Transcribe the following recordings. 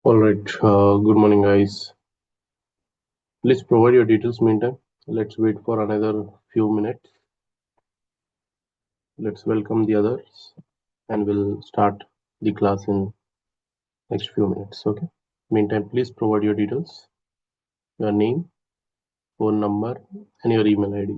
All right. Good morning, guys. Please provide your details. Meantime, let's wait for another few minutes. Let's welcome the others, and we'll start the class in next few minutes. Okay. Meantime, please provide your details, your name, phone number, and your email ID.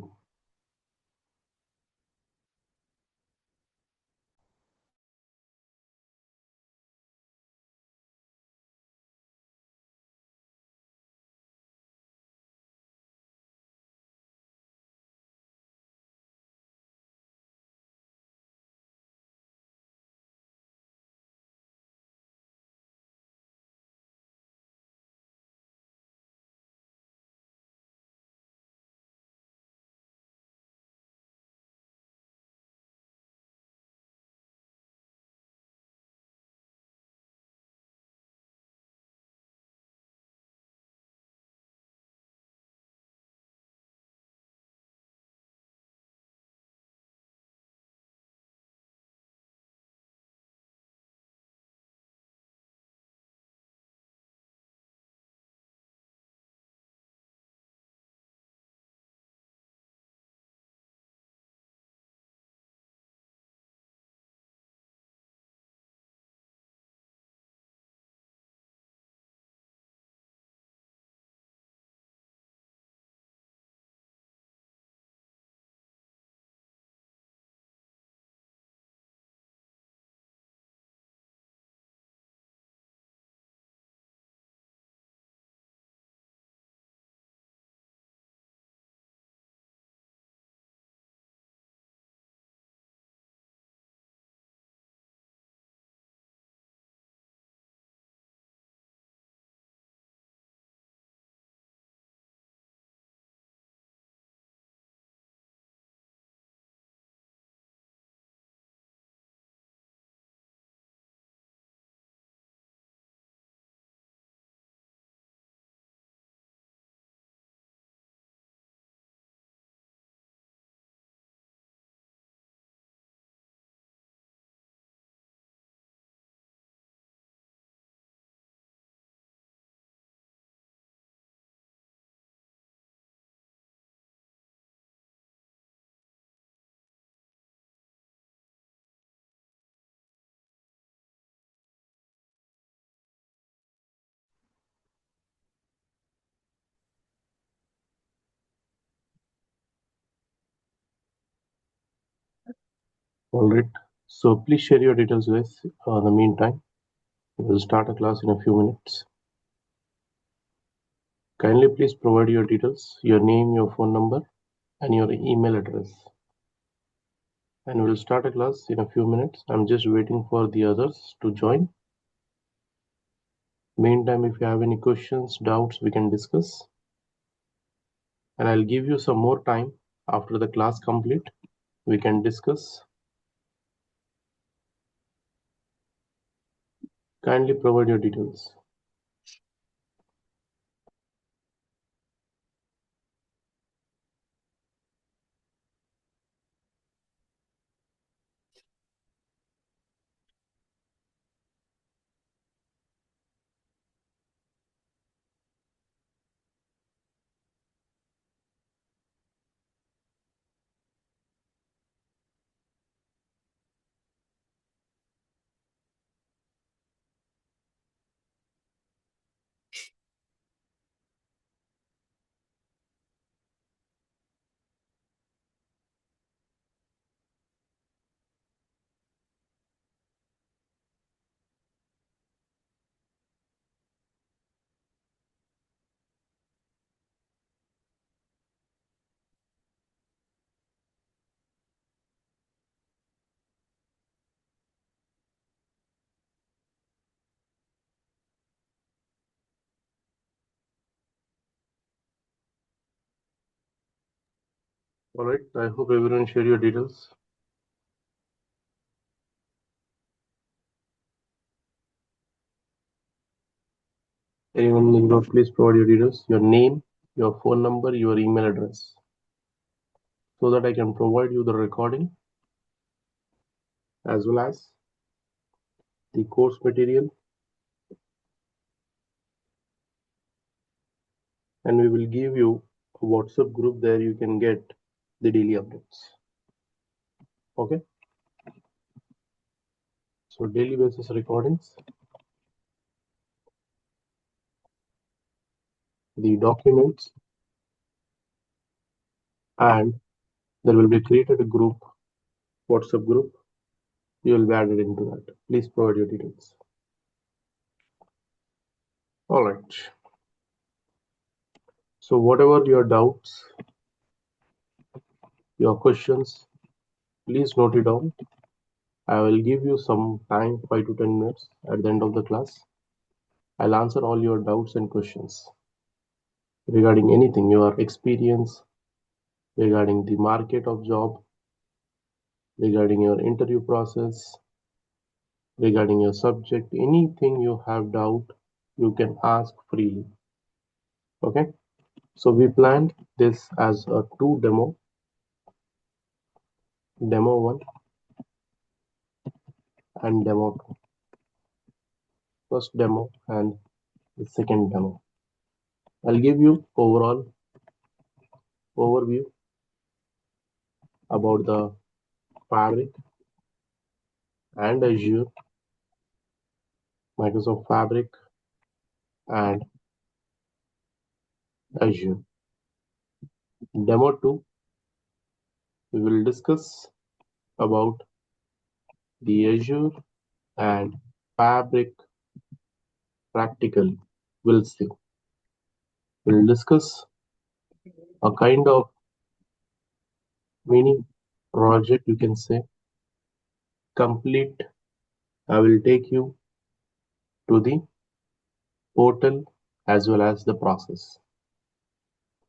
All right. So please share your details, guys. In the meantime, we'll start a class in a few minutes. Kindly please provide your details, your name, your phone number, and your email address. And we'll start a class in a few minutes. I'm just waiting for the others to join. Meantime, if you have any questions, doubts, we can discuss. And I'll give you some more time after the class complete. We can discuss. Kindly provide your details. All right. I hope everyone share your details. Anyone need not, please provide your details, your name, your phone number, your email address, so that I can provide you the recording as well as the course material and we will give you a WhatsApp group there you can get the daily updates. Okay, so daily basis recordings, the documents, and there will be created a group, WhatsApp group. You will be added into that. Please provide your details. All right. So whatever your doubts, your questions, please note it down. I will give you some time, 5 to 10 minutes at the end of the class. I'll answer all your doubts and questions regarding anything, your experience, regarding the market of job, regarding your interview process, regarding your subject, anything you have doubt, you can ask freely. Okay. So we planned this as a two demo 1 and demo 2. First demo and the second demo. I'll give you overall overview about the Fabric and Azure, Microsoft Fabric and Azure. Demo 2, we will discuss about the Azure and Fabric practically. We'll see. We'll discuss a kind of mini project, you can say, complete. I will take you to the portal as well as the process.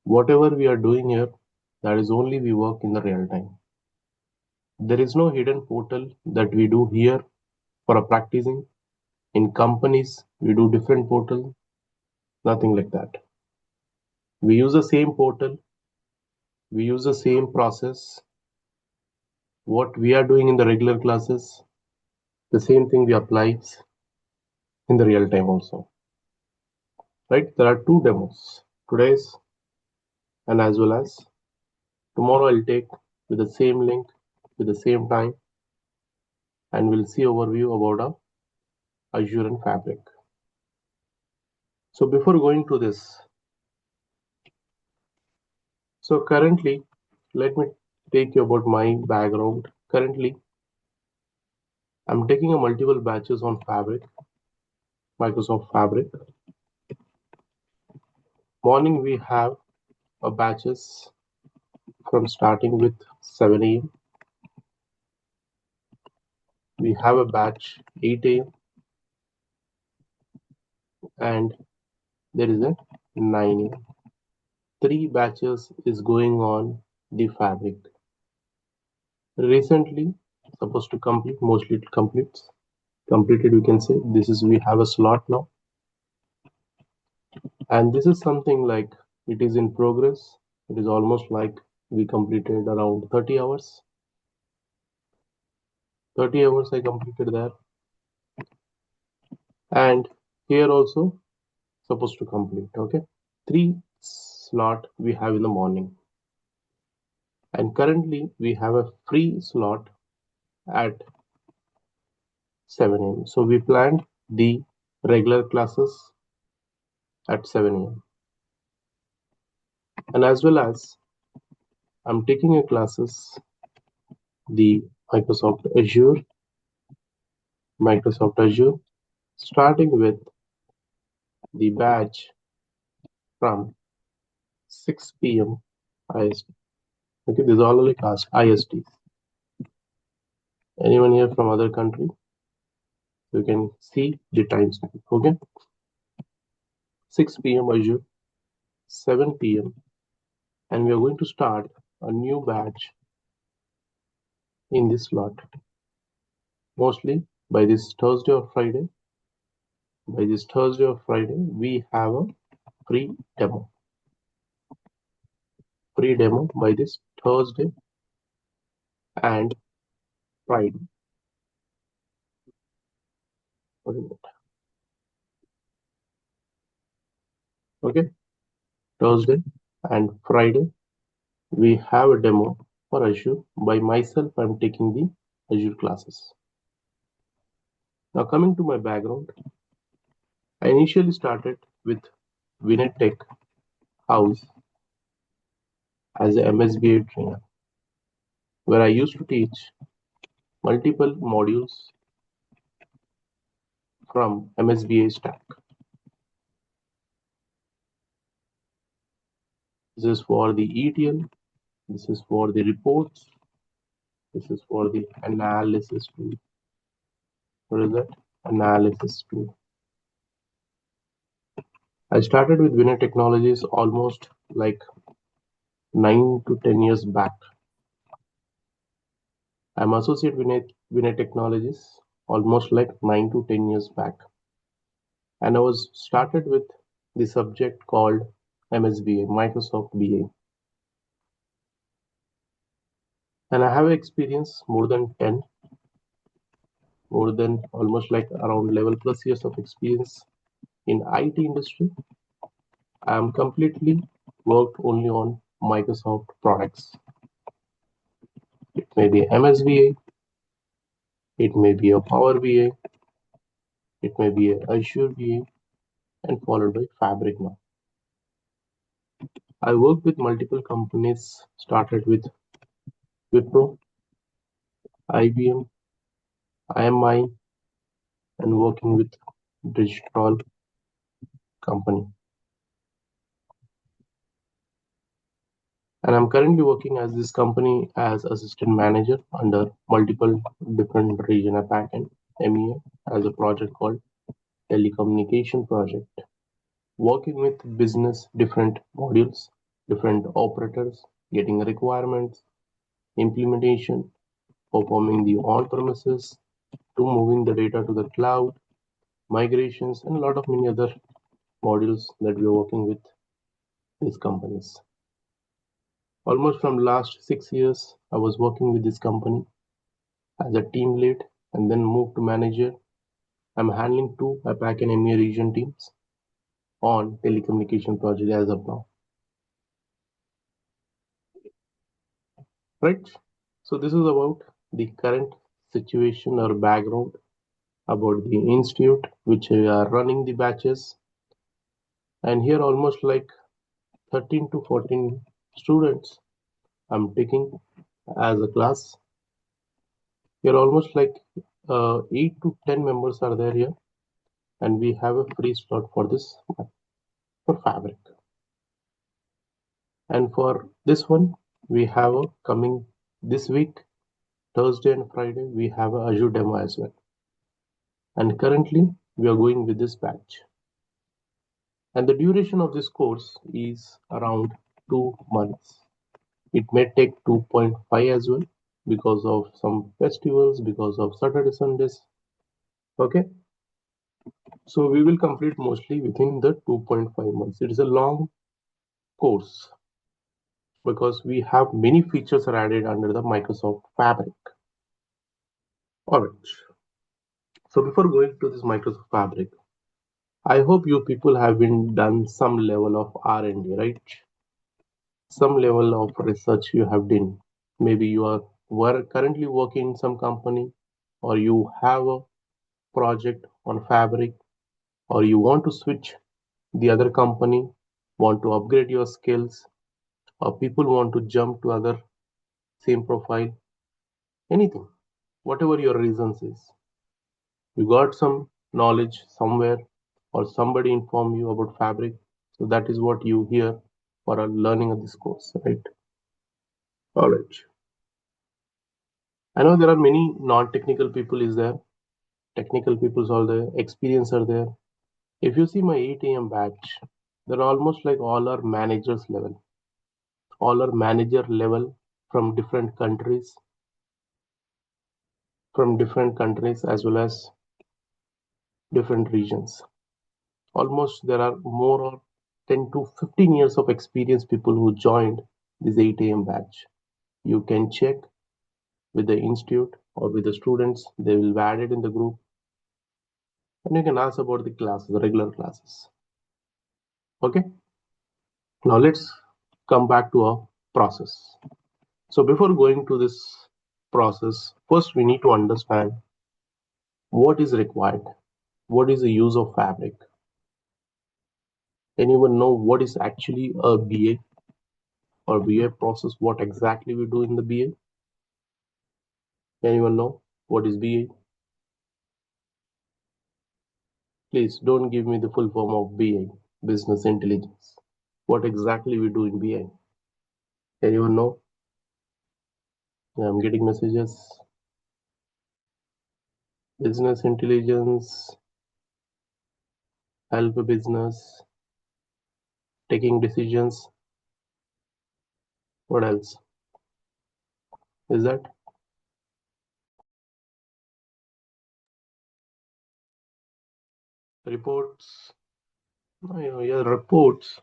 Whatever we are doing here, that is only we work in the real time. There is no hidden portal that we do here for a practicing. In companies, we do different portal, nothing like that. We use the same portal, we use the same process. What we are doing in the regular classes, the same thing we apply in the real time also. Right? There are two demos, today's and as well as tomorrow. I'll take with the same link, with the same time, and we'll see overview about Azure and Fabric. So before going to this, so currently, let me take you about my background. Currently, I'm taking a multiple batches on Fabric, Microsoft Fabric. Morning we have a batches from starting with 7 a.m. We have a batch 8 a.m. and there is a 9 a.m. Three batches is going on the Fabric. Recently, supposed to complete, mostly it completes. Completed, we can say. This is, we have a slot now. And this is something like it is in progress. It is almost like we completed around 30 hours. 30 hours I completed there. And here also supposed to complete. Okay. 3 slot we have in the morning. And currently we have a free slot at 7 a.m. So we planned the regular classes at 7 a.m. And as well as I'm taking a classes the Microsoft Azure, starting with the batch from 6 p.m. IST. Okay, this is all like IST. Anyone here from other country? You can see the time stamp. Okay, 6 p.m. Azure, 7 p.m. and we are going to start a new batch in this slot. Mostly by this Thursday or Friday. By this Thursday or Friday, we have a free demo. Free demo by this Thursday and Friday. What is it? Okay. Thursday and Friday, we have a demo for Azure. By myself, I'm taking the Azure classes. Now, coming to my background, I initially started with Vinay Tech House as a MSBA trainer, where I used to teach multiple modules from MSBA stack. This is for the ETL, this is for the reports, this is for the analysis tool. What is that? Analysis tool. I started with Vinay Technologies almost like 9 to 10 years back. I'm associate Vinay Technologies almost like 9 to 10 years back. And I was started with the subject called MSBA, Microsoft BA. And I have experience more than 10, more than almost like around 11 plus years of experience in IT industry. I am completely worked only on Microsoft products. It may be MSBA, it may be a Power BA, it may be a Azure BA, and followed by Fabric now. I worked with multiple companies, started with Wipro, IBM, IMI, and working with digital company. And I'm currently working as this company as assistant manager under multiple different region APAC and MEA as a project called telecommunication project, working with business different modules, different operators, getting requirements, implementation, performing the on-premises to moving the data to the cloud, migrations, and a lot of many other modules that we are working with these companies. Almost from last 6 years, I was working with this company as a team lead and then moved to manager. I'm handling two APAC and EMEA region teams on telecommunication project as of now. Right? So this is about the current situation or background about the institute which we are running the batches, and here almost like 13 to 14 students I'm taking as a class. Here almost like 8 to 10 members are there here, and we have a free slot for this for Fabric. And for this one, we have a coming this week, Thursday and Friday, we have a Azure demo as well. And currently, we are going with this batch. And the duration of this course is around 2 months. It may take 2.5 as well because of some festivals, because of Saturday, Sundays. Okay. So we will complete mostly within the 2.5 months. It is a long course because we have many features are added under the Microsoft Fabric. All right. So before going to this Microsoft Fabric, I hope you people have been done some level of R&D, right? Some level of research you have done. Maybe you are currently working in some company, or you have a project on Fabric, or you want to switch the other company, want to upgrade your skills, or people want to jump to other same profile, anything, whatever your reasons is. You got some knowledge somewhere or somebody inform you about Fabric, so that is what you hear for a learning of this course, right? All right. I know there are many non-technical people is there, technical peoples are there, experience are there. If you see my 8 a.m. batch, they're almost like all are managers level, all are manager level from different countries as well as different regions. Almost there are more or 10 to 15 years of experience people who joined this 8 a.m. batch. You can check with the institute or with the students, they will be added in the group, and you can ask about the classes, the regular classes. Okay. Now let's come back to our process. So before going to this process, first we need to understand what is required. What is the use of Fabric? Anyone know what is actually a BA or BA process? What exactly we do in the BA? Anyone know what is BA? Please don't give me the full form of BA, business intelligence. What exactly we do in BA? Anyone know? Yeah, I'm getting messages. Business intelligence, help a business, taking decisions. What else? Is that reports? Yeah, reports,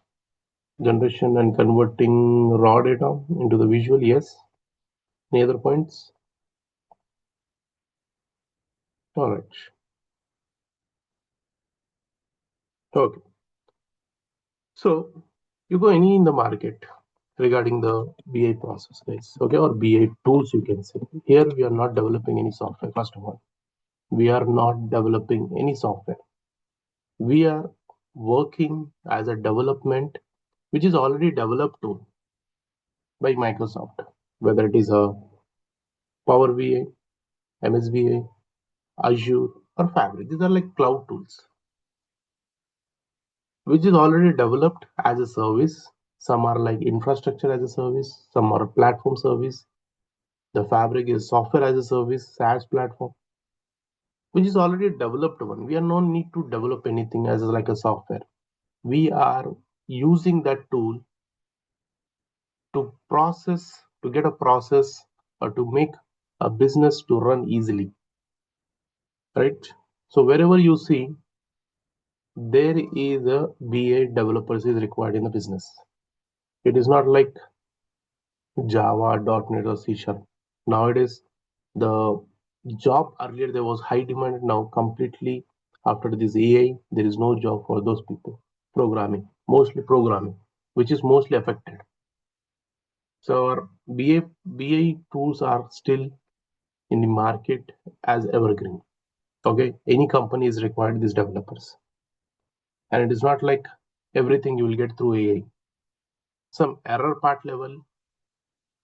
generation and converting raw data into the visual. Yes. Any other points? All right. Okay. So you go any in the market regarding the BI process, guys. Okay, or BI tools, you can say. Here we are not developing any software. First of all, we are not developing any software. We are working as a development which is already developed tool by Microsoft, whether it is a Power BI, MSBA, Azure, or Fabric. These are like cloud tools, which is already developed as a service. Some are like infrastructure as a service, some are platform service. The Fabric is software as a service, SaaS platform, which is already developed one. We are no need to develop anything as like a software. We are using that tool to process, to get a process or to make a business to run easily, right? So wherever you see there is a BA developers is required in the business. It is not like Java, .NET or C Sharp. Nowadays, the job earlier there was high demand. Now completely after this AI, there is no job for those people. Mostly programming, which is mostly affected. So our BA tools are still in the market as evergreen. Okay, any company is required these developers, and it is not like everything you will get through AI. Some error part level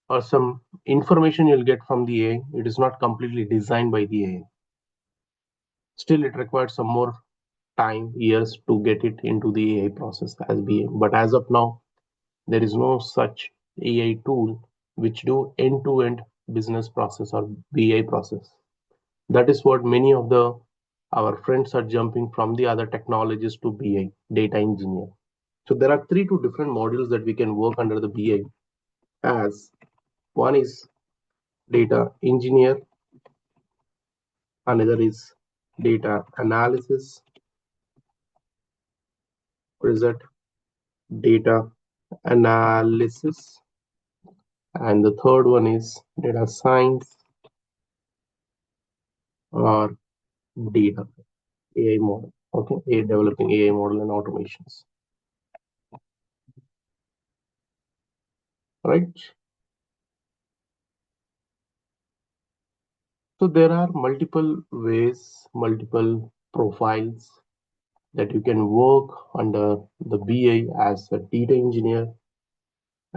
or some information you'll get from the AI, it is not completely designed by the AI. Still, it requires some more time, years to get it into the AI process as BA. But as of now, there is no such AI tool which do end-to-end business process or BI process. That is what many of the our friends are jumping from the other technologies to BI, data engineer. So there are three to different modules that we can work under the BI as one is data engineer, another is data analysis, what is that? Data analysis, and the third one is data science or data AI model. Okay, developing AI model and automations, right? So there are multiple ways, multiple profiles that you can work under the BI as a data engineer,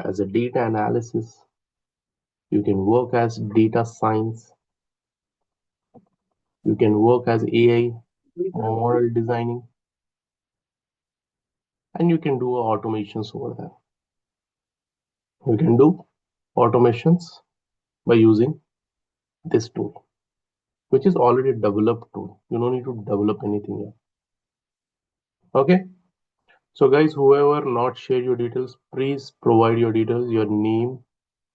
as a data analysis. You can work as data science. You can work as AI model designing, and you can do automations over there. You can do automations by using this tool, which is already developed tool. You don't need to develop anything here. Okay. So guys, whoever not share your details, please provide your details, your name,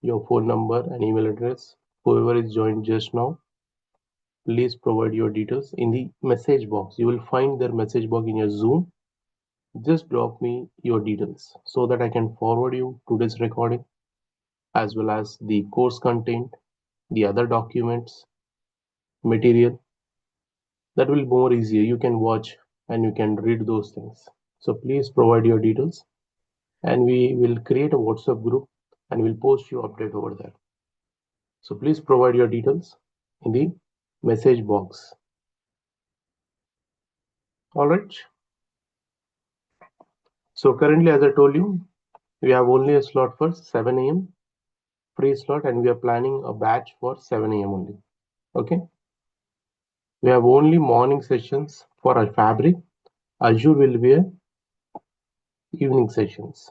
your phone number and email address. Whoever is joined just now, please provide your details in the message box. You will find their message box in your Zoom. Just drop me your details so that I can forward you today's recording as well as the course content, the other documents, material. That will be more easier. You can watch and you can read those things. So please provide your details. and we will create a WhatsApp group and we'll post you update over there. So please provide your details in the message box. All right. So currently, as I told you, we have only a slot for 7 a.m. free slot, and we are planning a batch for 7 a.m. only. Okay. We have only morning sessions for our Fabric. Azure will be a evening sessions.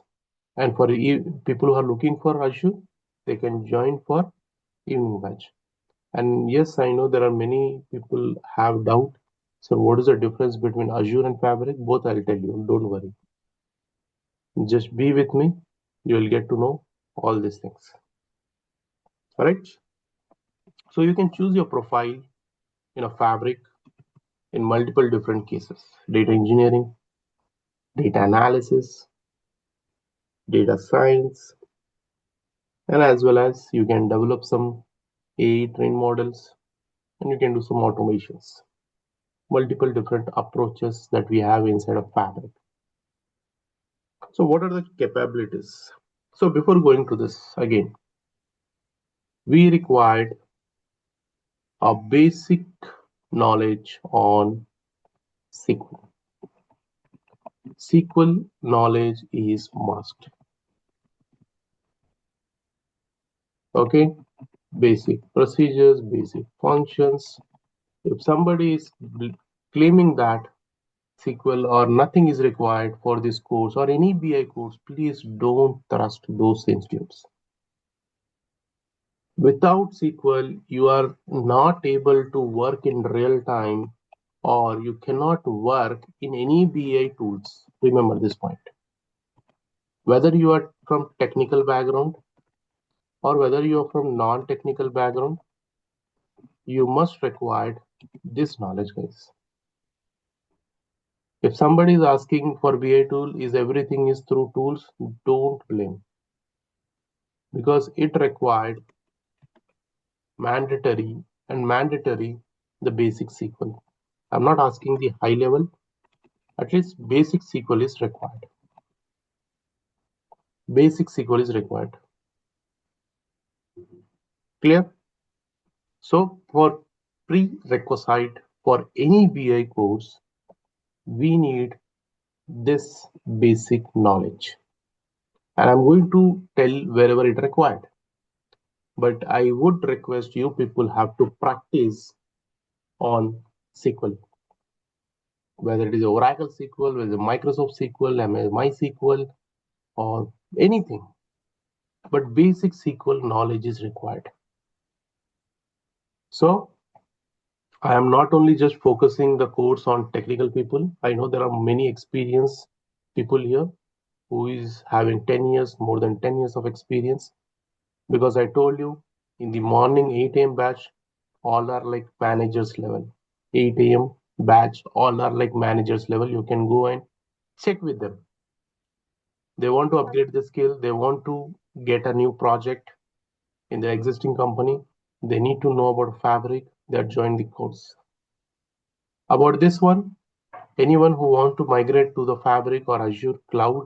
And for people who are looking for Azure, they can join for evening batch. And yes, I know there are many people have doubt. So what is the difference between Azure and Fabric? Both I'll tell you. Don't worry. Just be with me. You will get to know all these things. All right. So you can choose your profile in a Fabric in multiple different cases: data engineering, data analysis, data science, and as well as you can develop some AI trained models and you can do some automations. Multiple different approaches that we have inside of Fabric. So what are the capabilities? So before going to this again, we required a basic knowledge on SQL. SQL knowledge is must. Okay, basic procedures, basic functions. If somebody is claiming that SQL or nothing is required for this course or any BI course, please don't trust those institutes. Without SQL, you are not able to work in real time or you cannot work in any BI tools. Remember this point. Whether you are from technical background or whether you are from non-technical background, you must require this knowledge, guys. If somebody is asking for BI tool, is everything is through tools? Don't blame, because it required mandatory the basic SQL. I'm not asking the high level, at least basic SQL is required. Basic SQL is required. Clear? So for prerequisite for any BI course, we need this basic knowledge. And I'm going to tell wherever it required. But I would request you people have to practice on SQL. Whether it is Oracle SQL, whether Microsoft SQL, MySQL, or anything. But basic SQL knowledge is required. So I am not only just focusing the course on technical people. I know there are many experienced people here who is having 10 years, more than 10 years of experience. Because I told you in the morning 8 a.m. batch, all are like managers level. 8 a.m. batch, all are like managers level. You can go and check with them. They want to upgrade the skill. They want to get a new project in the existing company. They need to know about Fabric. They join the course. About this one, anyone who want to migrate to the Fabric or Azure cloud,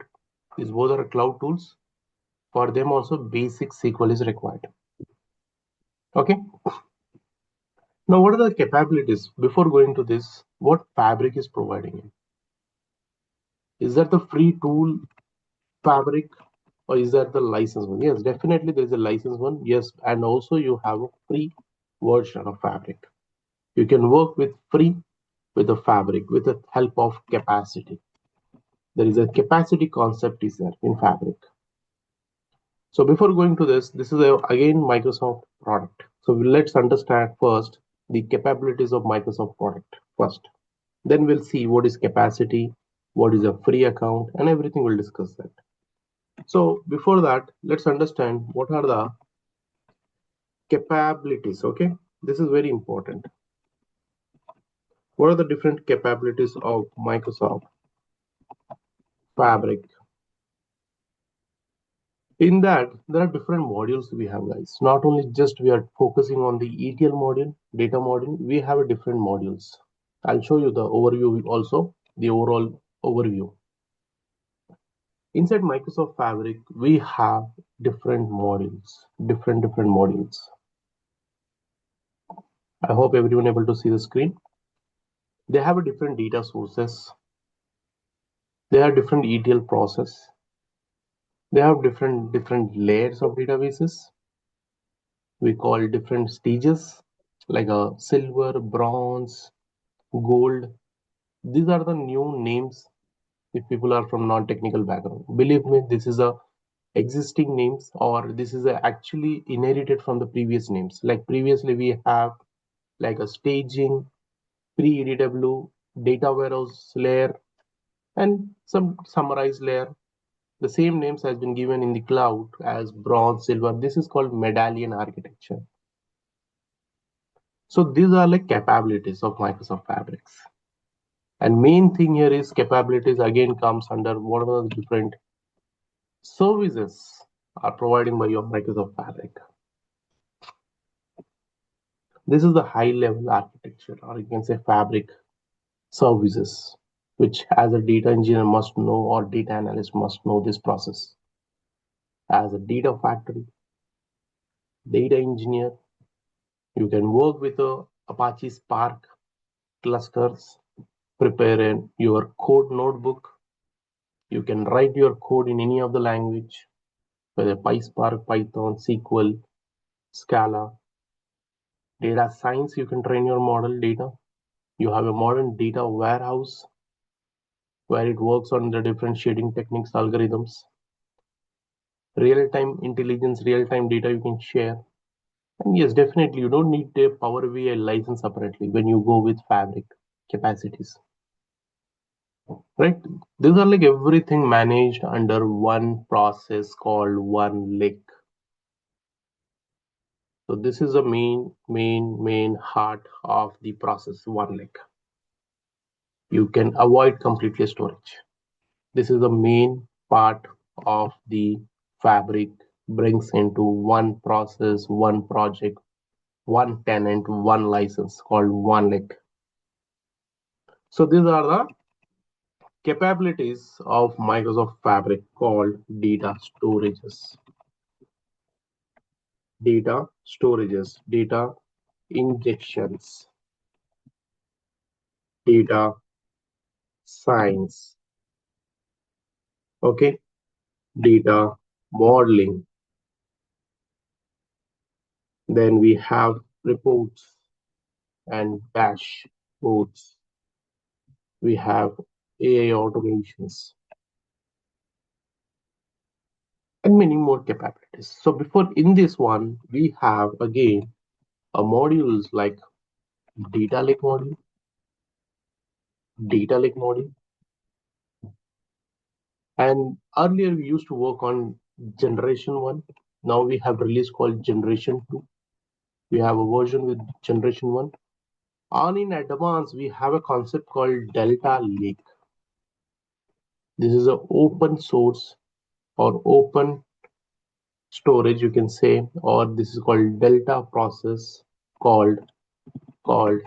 these both are cloud tools. For them also basic SQL is required. Okay. Now, what are the capabilities? Before going to this, what Fabric is providing you? Is that the free tool Fabric or is that the license one? Yes, definitely there is a license one. Yes, and also you have a free version of Fabric. You can work with free with the Fabric with the help of capacity. There is a capacity concept is there in Fabric. So before going to this is again Microsoft product. So let's understand first the capabilities of Microsoft product first. Then we'll see what is capacity, what is a free account, and everything we'll discuss that. So before that, let's understand what are the capabilities. Okay, this is very important. What are the different capabilities of Microsoft Fabric? In that, there are different modules we have, guys. Not only just we are focusing on the ETL module, data module, we have a different modules. I'll show you the overview also, the overall overview. Inside Microsoft Fabric, we have different modules, different modules. I hope everyone able to see the screen. They have a different data sources. They have different ETL process. They have different layers of databases. We call different stages like a silver, bronze, gold. These are the new names if people are from non-technical background. Believe me, this is a existing names or this is a actually inherited from the previous names. Like previously we have like a staging, pre-EDW, data warehouse layer, and some summarized layer. The same names has been given in the cloud as bronze, silver. This is called medallion architecture. So these are like capabilities of Microsoft Fabrics. And main thing here is capabilities again comes under what are the different services are providing by your Microsoft Fabric. This is the high level architecture, or you can say Fabric services, which as a data engineer must know or data analyst must know this process. As a data factory, data engineer, you can work with a Apache Spark clusters, prepare your code notebook. You can write your code in any of the language, whether PySpark, Python, SQL, Scala. Data science, you can train your model data. You have a modern data warehouse where it works on the different shading techniques, algorithms. Real-time intelligence, real-time data you can share. And yes, definitely, you don't need a Power BI license separately when you go with Fabric capacities, right? These are like everything managed under one process called one lake. So this is the main heart of the process, one lake. You can avoid completely storage. This is the main part of the Fabric brings into one process, one project, one tenant, one license called one lake. So these are the capabilities of Microsoft Fabric called data storages. Data storages, data injections, data science, okay, data modeling. Then we have reports and dashboards. We have AI automations and many more capabilities. So before in this one, we have again a modules like data lake module, data lake module, and earlier we used to work on generation one. Now we have release called generation two. We have a version with generation one. On in advance, we have a concept called delta lake. This is an open source or open storage, you can say, or this is called delta process called called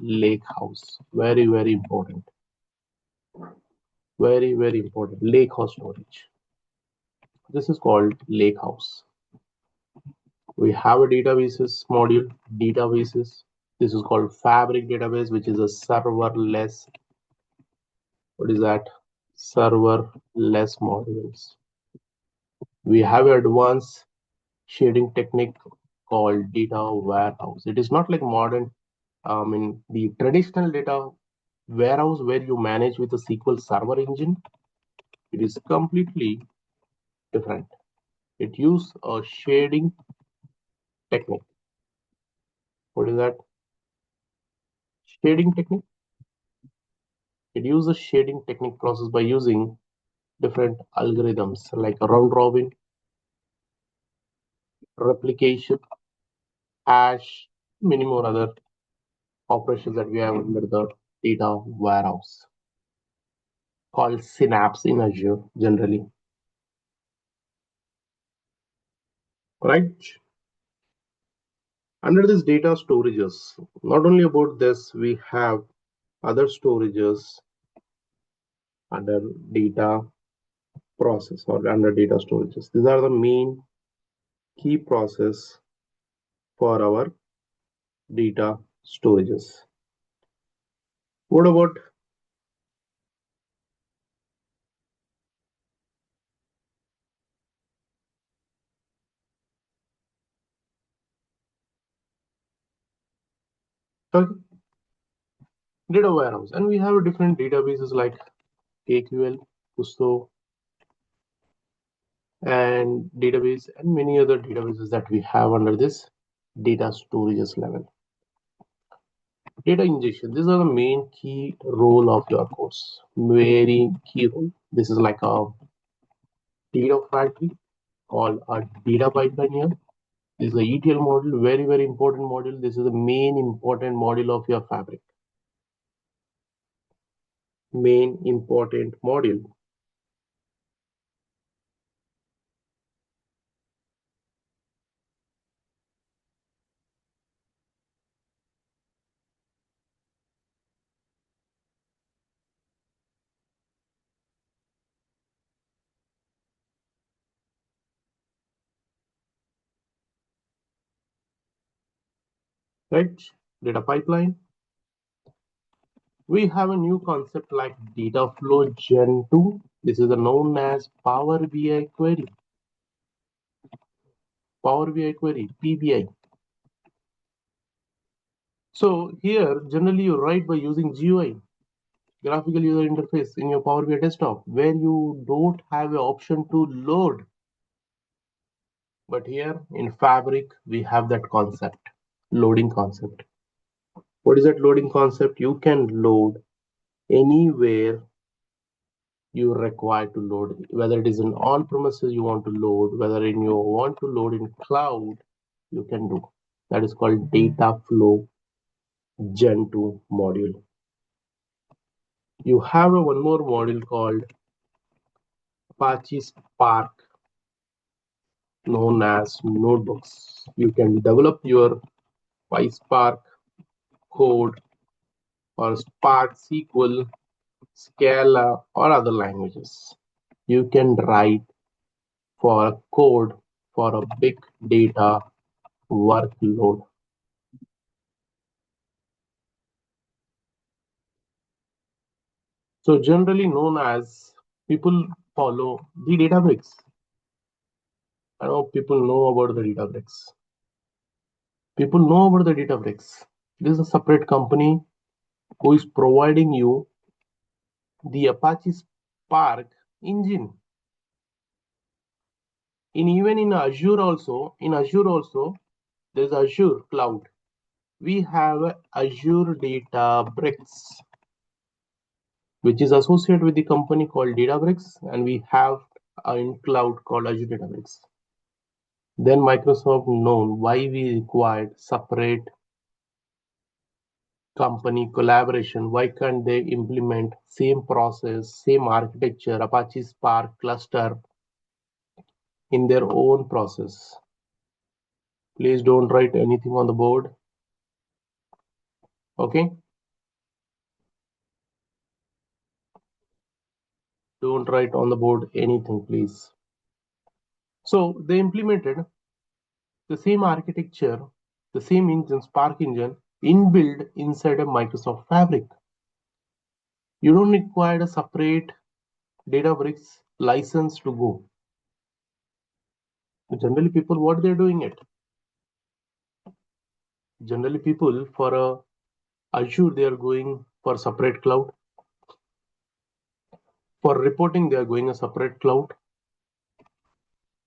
lake house. Very important. Very important. Lake house storage. This is called lake house. We have a databases module, databases. This is called Fabric database, which is a serverless. What is that? Serverless modules. We have advanced shading technique called data warehouse. It is not like modern, in the traditional data warehouse where you manage with a SQL Server engine. It is completely different. It uses a shading technique. What is that? Shading technique. It uses shading technique process by using different algorithms like round robin, replication, hash, many more other operations that we have under the data warehouse called Synapse in Azure generally, right? Under this data storages, not only about this, we have other storages under data process or under data storages. These are the main key process for our data storages. What about data warehouse? And we have different databases like KQL, Custo, and database, and many other databases that we have under this data storages level. Data ingestion. These are the main key role of your course. Very key role. This is like a data factory called a data pipeline here. This is the ETL module, very important module. This is the main important module of your fabric. Main important module. Right? Data pipeline. We have a new concept like data flow gen 2. This is known as Power BI query. Power BI query, PBI. So here, generally you write by using GUI, graphical user interface in your Power BI desktop, where you don't have an option to load. But here in Fabric, we have that concept, loading concept. What is that loading concept? You can load anywhere you require to load, whether it is in on premises you want to load, whether in you want to load in cloud, you can do. That is called data flow gen 2 module. You have one more module called Apache Spark, known as notebooks. You can develop your PySpark code or Spark SQL, Scala, or other languages. You can write for a code for a big data workload. So generally known as, people follow the Databricks. I know people know about the Databricks. People know about the Databricks. This is a separate company who is providing you the Apache Spark engine. Even in Azure also, there's Azure cloud. We have Azure Databricks, which is associated with the company called Databricks, and we have in cloud called Azure Databricks. Then Microsoft known why we required separate company collaboration. Why can't they implement same process, same architecture, Apache Spark cluster in their own process? Please don't write anything on the board. Okay? Don't write on the board anything, please. So they implemented the same architecture, the same engine, Spark engine, inbuilt inside a Microsoft Fabric. You don't require a separate Databricks license to go. Generally, people, what they're doing it? Generally, people for Azure, they are going for separate cloud. For reporting, they are going a separate cloud.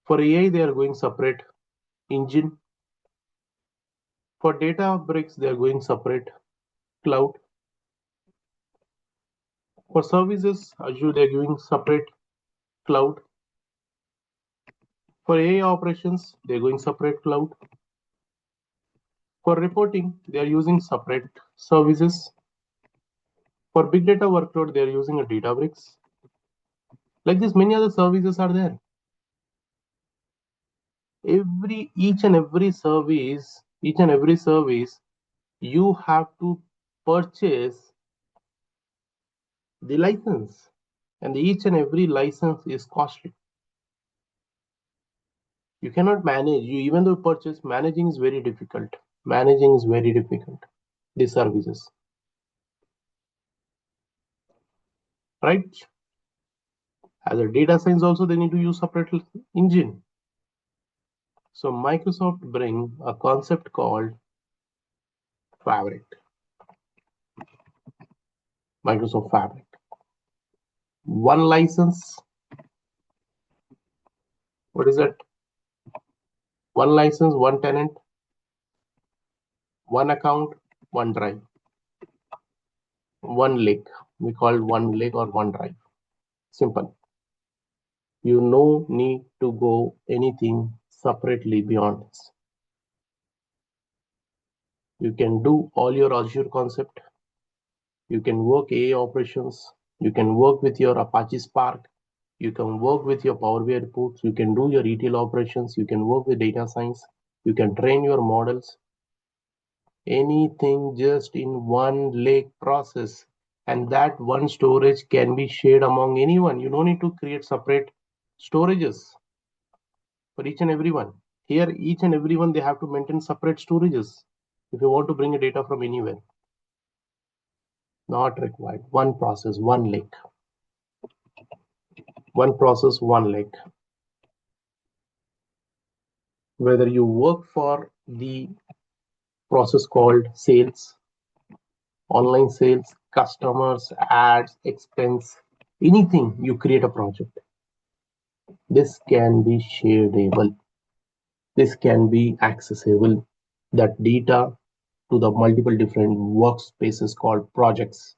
For AI, they are going separate engine. For Databricks, they are going separate cloud. For services, Azure, they are giving separate cloud. For AI operations, they are going separate cloud. For reporting, they are using separate services. For big data workload, they are using a Databricks. Like this, many other services are there. Each and every service, you have to purchase the license. and each and every license is costly. You cannot manage. You even though purchase, managing is very difficult. Managing is very difficult. These services, right? As a data science, also they need to use separate engine. So Microsoft bring a concept called Fabric. Microsoft Fabric. One license. What is that? One license, one tenant, one account, one drive, one lake. We call it one lake or one drive. Simple. You no need to go anything separately beyond this. You can do all your Azure concept. You can work AI operations. You can work with your Apache Spark. You can work with your Power BI reports. You can do your ETL operations. You can work with data science. You can train your models. Anything just in one lake process, and that one storage can be shared among anyone. You don't need to create separate storages for each and everyone. Here, each and everyone, they have to maintain separate storages if you want to bring a data from anywhere. Not required. One process, one lake. One process, one lake. Whether you work for the process called sales, online sales, customers, ads, expense, anything, you create a project. This can be shareable. This can be accessible. That data to the multiple different workspaces called projects.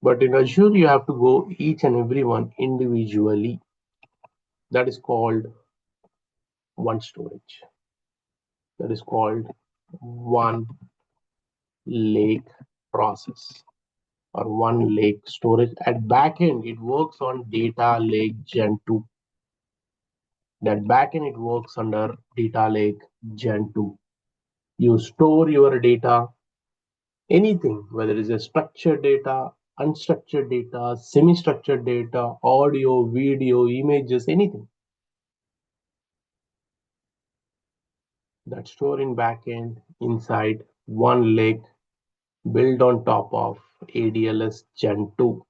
But in Azure, you have to go each and every one individually. That is called one storage. That is called one lake process or one lake storage. At backend, it works on data lake Gen 2. That backend, it works under data lake Gen 2. You store your data, anything, whether it is a structured data, unstructured data, semi-structured data, audio, video, images, anything that store in backend inside one lake built on top of ADLS Gen 2.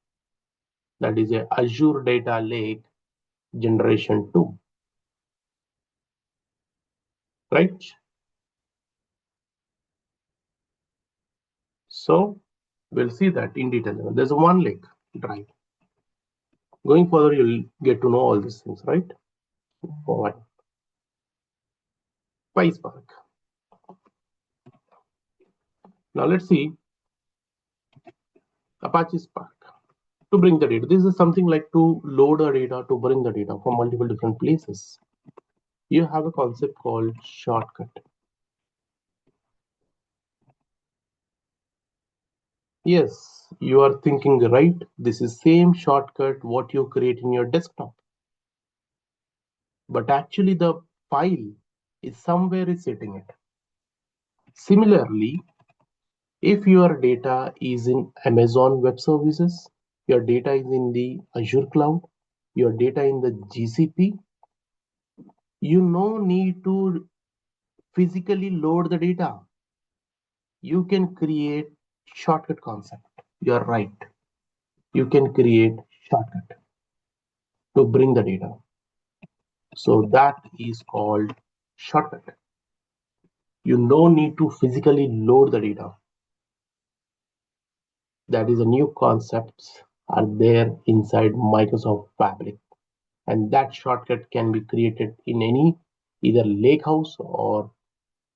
That is a Azure Data Lake Generation 2, right? So we'll see that in detail. There's a one lake drive. Going further, you'll get to know all these things, right? Forward. PySpark. Now let's see Apache Spark. To bring the data, this is something like to load a data, to bring the data from multiple different places. You have a concept called shortcut. Yes, you are thinking right. This is same shortcut what you create in your desktop. But actually the file is somewhere is sitting it. Similarly, if your data is in Amazon Web Services, your data is in the Azure Cloud, your data in the GCP, you no need to physically load the data. You can create shortcut concept. You're right. You can create shortcut to bring the data. So that is called shortcut. You no need to physically load the data. That is a new concepts are there inside Microsoft Fabric, and that shortcut can be created in any either lakehouse or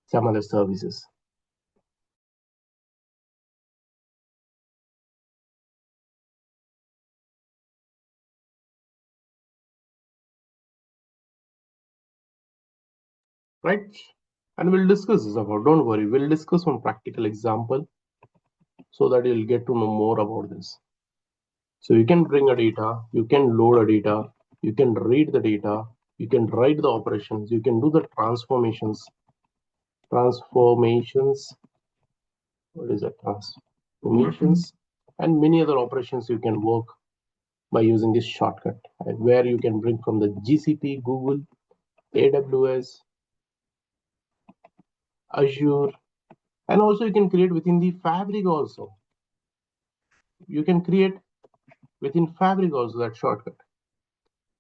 some other services. Right? And we'll discuss this about, don't worry, we'll discuss one practical example so that you'll get to know more about this. So you can bring a data, you can load a data, you can read the data, you can write the operations, you can do the transformations. What is that? automations, and many other operations you can work by using this shortcut, and where you can bring from the GCP, Google, AWS, Azure, and also you can create within the Fabric also. You can create within Fabric also that shortcut.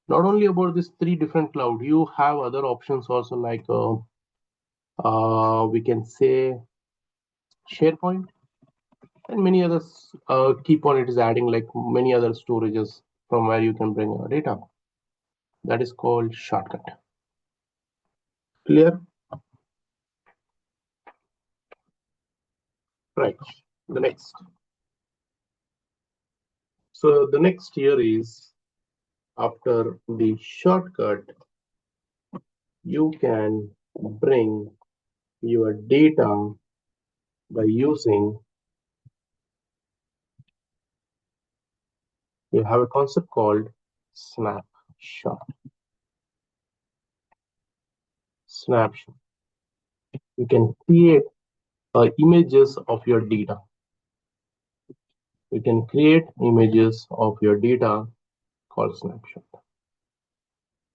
Not only about these three different cloud, you have other options also like we can say SharePoint and many others. Keep on it is adding like many other storages from where you can bring your data. That is called shortcut. Clear? Right. The next. So the next here is after the shortcut, you can bring your data by using, you have a concept called snapshot. Snapshot. You can create images of your data. You can create images of your data called snapshot.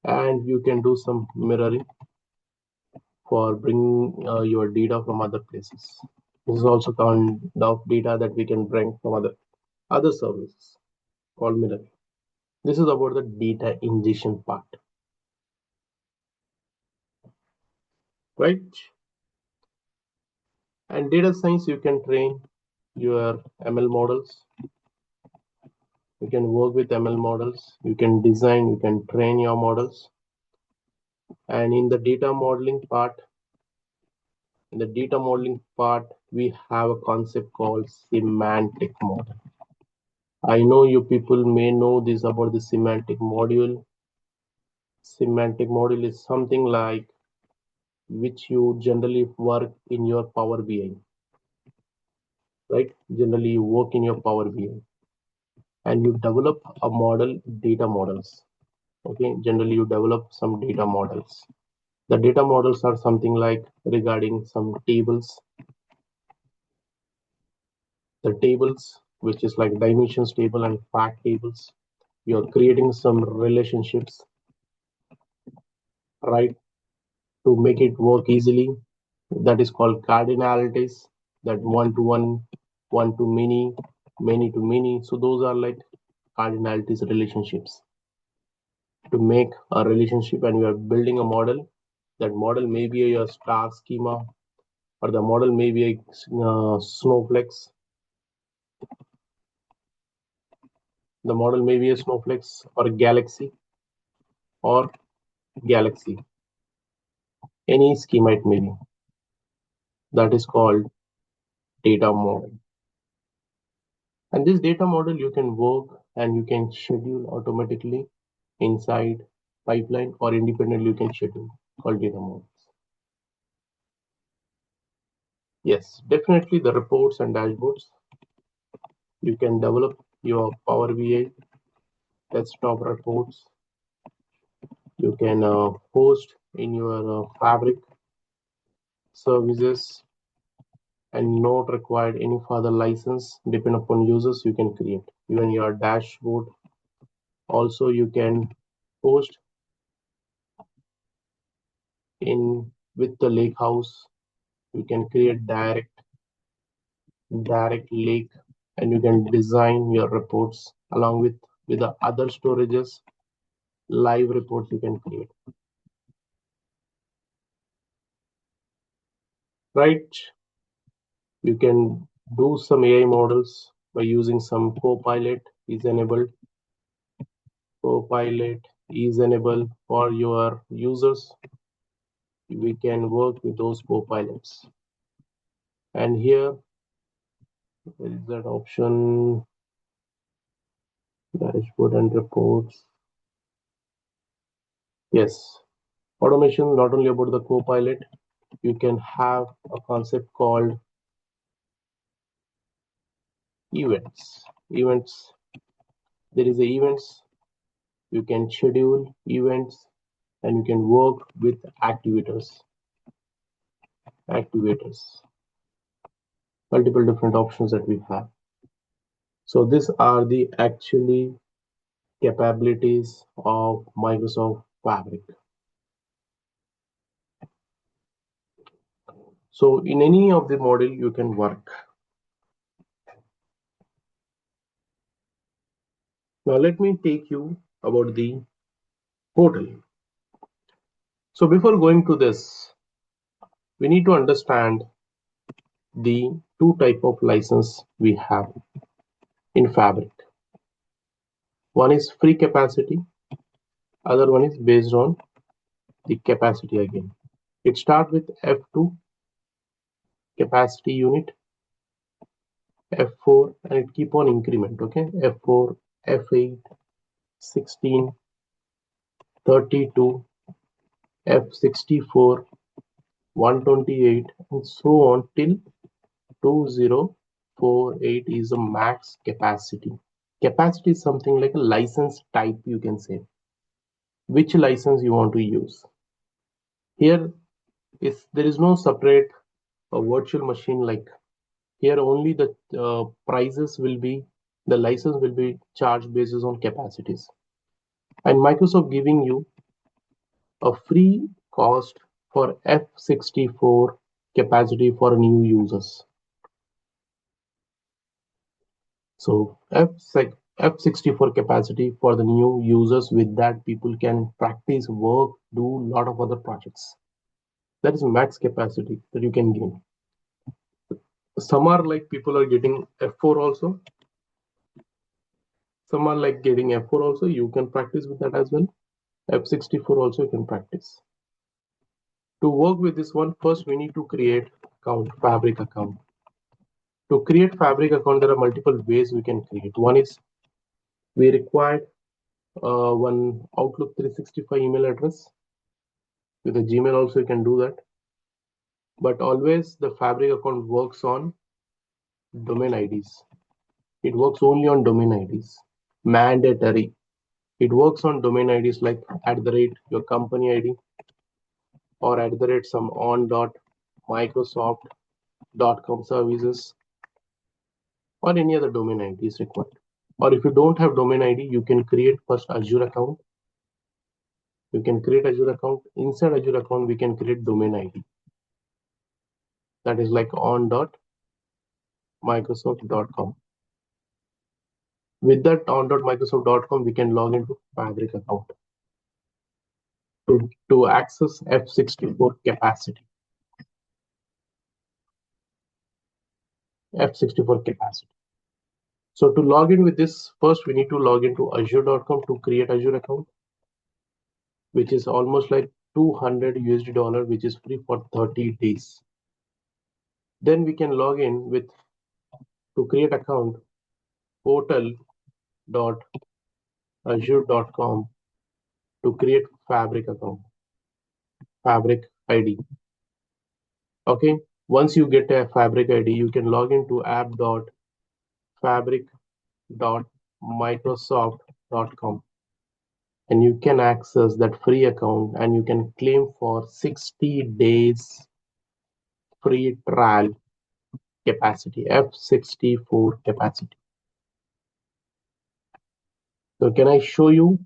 And you can do some mirroring for bringing your data from other places. This is also kind of data that we can bring from other services called mirroring. This is about the data ingestion part, right? And data science, you can train your ML models. You can work with ML models. You can design, you can train your models. And in the data modeling part, we have a concept called semantic model. I know you people may know this about the semantic module. Semantic module is something like which you generally work in your Power BI, right? Generally, you work in your Power BI and you develop a model, data models. Okay, generally you develop some data models. The data models are something like regarding some tables. The tables, which is like dimensions table and fact tables. You're creating some relationships, right, to make it work easily. That is called cardinalities, that one to one, one to many, many to many. So those are like cardinalities relationships. To make a relationship and you are building a model, that model may be your star schema or the model may be a snowflakes. The model may be a snowflakes or a galaxy or galaxy. Any schema it may be. That is called data model. And this data model you can work and you can schedule automatically inside pipeline or independently you can schedule called data models. Yes, definitely the reports and dashboards. You can develop your Power BI desktop reports. You can host in your Fabric services and not required any further license. Depend upon users, you can create even your dashboard. Also, you can host in with the lake house. You can create direct lake and you can design your reports along with the other storages. Live reports you can create, right? You can do some AI models by using some copilot is enabled. Copilot is enabled for your users. We can work with those copilots. And here there is that option, dashboard and reports. Yes, automation not only about the copilot, you can have a concept called events. Events. There is a events. You can schedule events and you can work with activators. Multiple different options that we have. So these are the actually capabilities of Microsoft Fabric. So in any of the model you can work. Now let me take you about the portal. So before going to this, we need to understand the two type of license we have in Fabric. One is free capacity, other one is based on the capacity again. It starts with F2 capacity unit, F4, and it keep on increment. Okay, F4, F8, 16, 32, F64, 128, and so on till 2048 is a max capacity. Capacity is something like a license type, you can say, which license you want to use. Here is there is no separate virtual machine. Like here only the prices will be, the license will be charged basis on capacities, and Microsoft giving you a free cost for F64 capacity for new users. So F64 capacity for the new users. With that, people can practice, work, do a lot of other projects. That is max capacity that you can gain. Some are like people are getting F4 also. Some are like getting F4 also. You can practice with that as well. F64 also you can practice. To work with this one, first we need to create account, Fabric account. To create Fabric account, there are multiple ways we can create. One is we require one Outlook 365 email address. With a Gmail also you can do that. But always the Fabric account works on domain IDs. It works only on domain IDs. Mandatory. It works on domain IDs like @ your company ID or @ some on.microsoft.com services or any other domain ID is required. Or if you don't have domain ID, you can create first Azure account. You can create Azure account. Inside Azure account, we can create domain ID. That is like on.microsoft.com. With that on.microsoft.com, we can log into Fabric account to access F64 capacity. F64 capacity. So to log in with this, first we need to log into Azure.com to create Azure account, which is almost like $200, which is free for 30 days. Then we can log in with, to create account, portal.azure.com to create Fabric account, Fabric ID. Okay, once you get a Fabric ID, you can log into app.fabric.microsoft.com and you can access that free account and you can claim for 60 days free trial capacity, F64 capacity. So can I show you?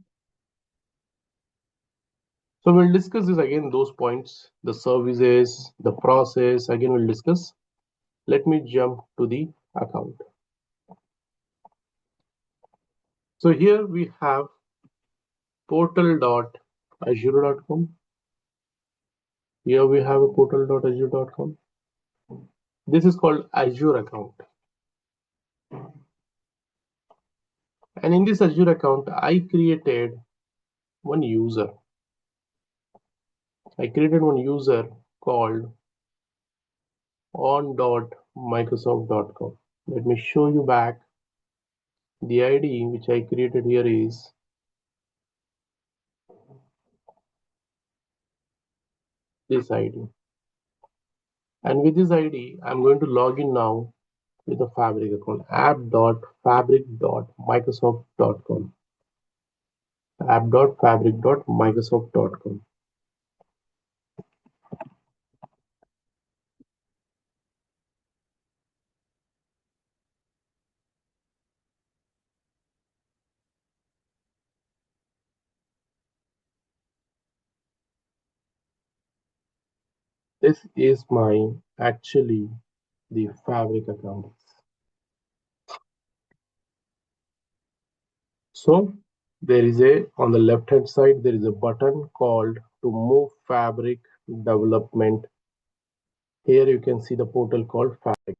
So we'll discuss this again, those points, the services, the process, again we'll discuss. Let me jump to the account. So here we have portal.azure.com. Here we have a portal.azure.com. This is called Azure account. And in this Azure account, I created one user. I created one user called on.microsoft.com. Let me show you back. The ID which I created here is this ID. And with this ID, I'm going to log in now with a Fabric account, app.fabric.microsoft.com. app.fabric.microsoft.com. This is my actually the fabric account. So there is a on the left hand side there is a button called to move fabric development. Here you can see the portal called fabric.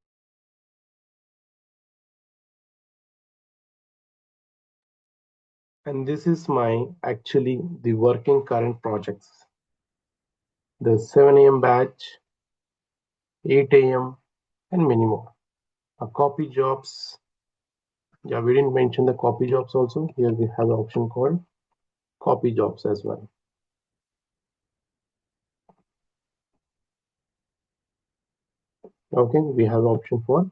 And this is my actually the working current projects. The 7 a.m. batch, 8 a.m. and many more. A copy jobs. Yeah, we didn't mention the copy jobs also. Here we have the option called copy jobs as well. Okay, we have option for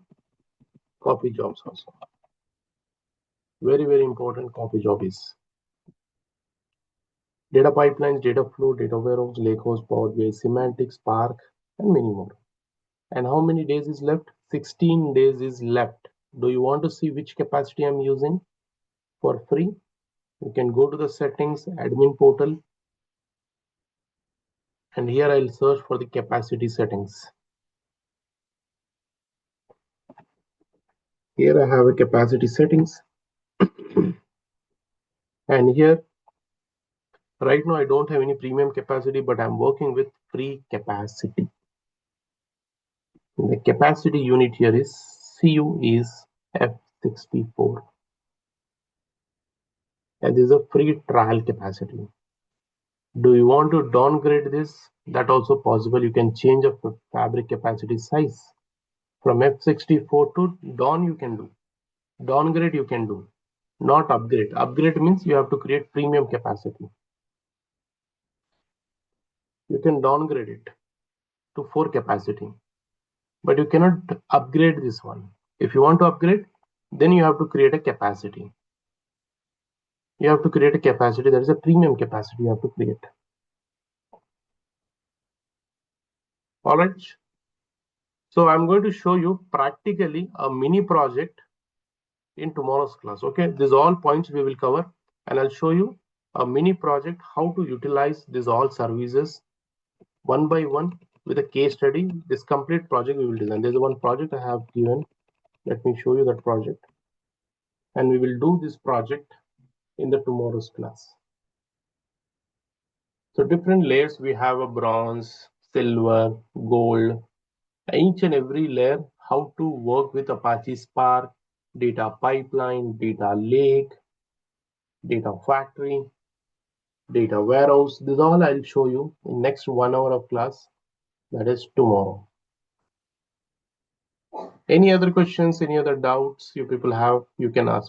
copy jobs also. Very, very important copy job is data pipelines, data flow, data warehouse, lakehouse, Power BI, semantics, Spark, and many more. And how many days is left? 16 days is left. Do you want to see which capacity I'm using for free? You can go to the settings, admin portal, and here I'll search for the capacity settings. Here I have a capacity settings. And here, right now I don't have any premium capacity, but I'm working with free capacity. The capacity unit here is CU is F64. And this is a free trial capacity. Do you want to downgrade this? That also possible. You can change a fabric capacity size from F64 to down. You can do downgrade. You can do not upgrade. Upgrade means you have to create premium capacity. You can downgrade it to 4 capacity, but you cannot upgrade this one. If you want to upgrade, then you have to create a capacity. You have to create a capacity that is a premium capacity you have to create. All right. So I'm going to show you practically a mini project in tomorrow's class. Okay, these all points we will cover, and I'll show you a mini project how to utilize these all services one by one with a case study. This complete project we will design. There's one project I have given. Let me show you that project, and we will do this project in the tomorrow's class. So different layers we have a bronze, silver, gold. Each and every layer how to work with Apache Spark, data pipeline, data lake, data factory, data warehouse. This all I'll show you in next 1 hour of class, that is tomorrow. Any other questions, any other doubts you people have, you can ask.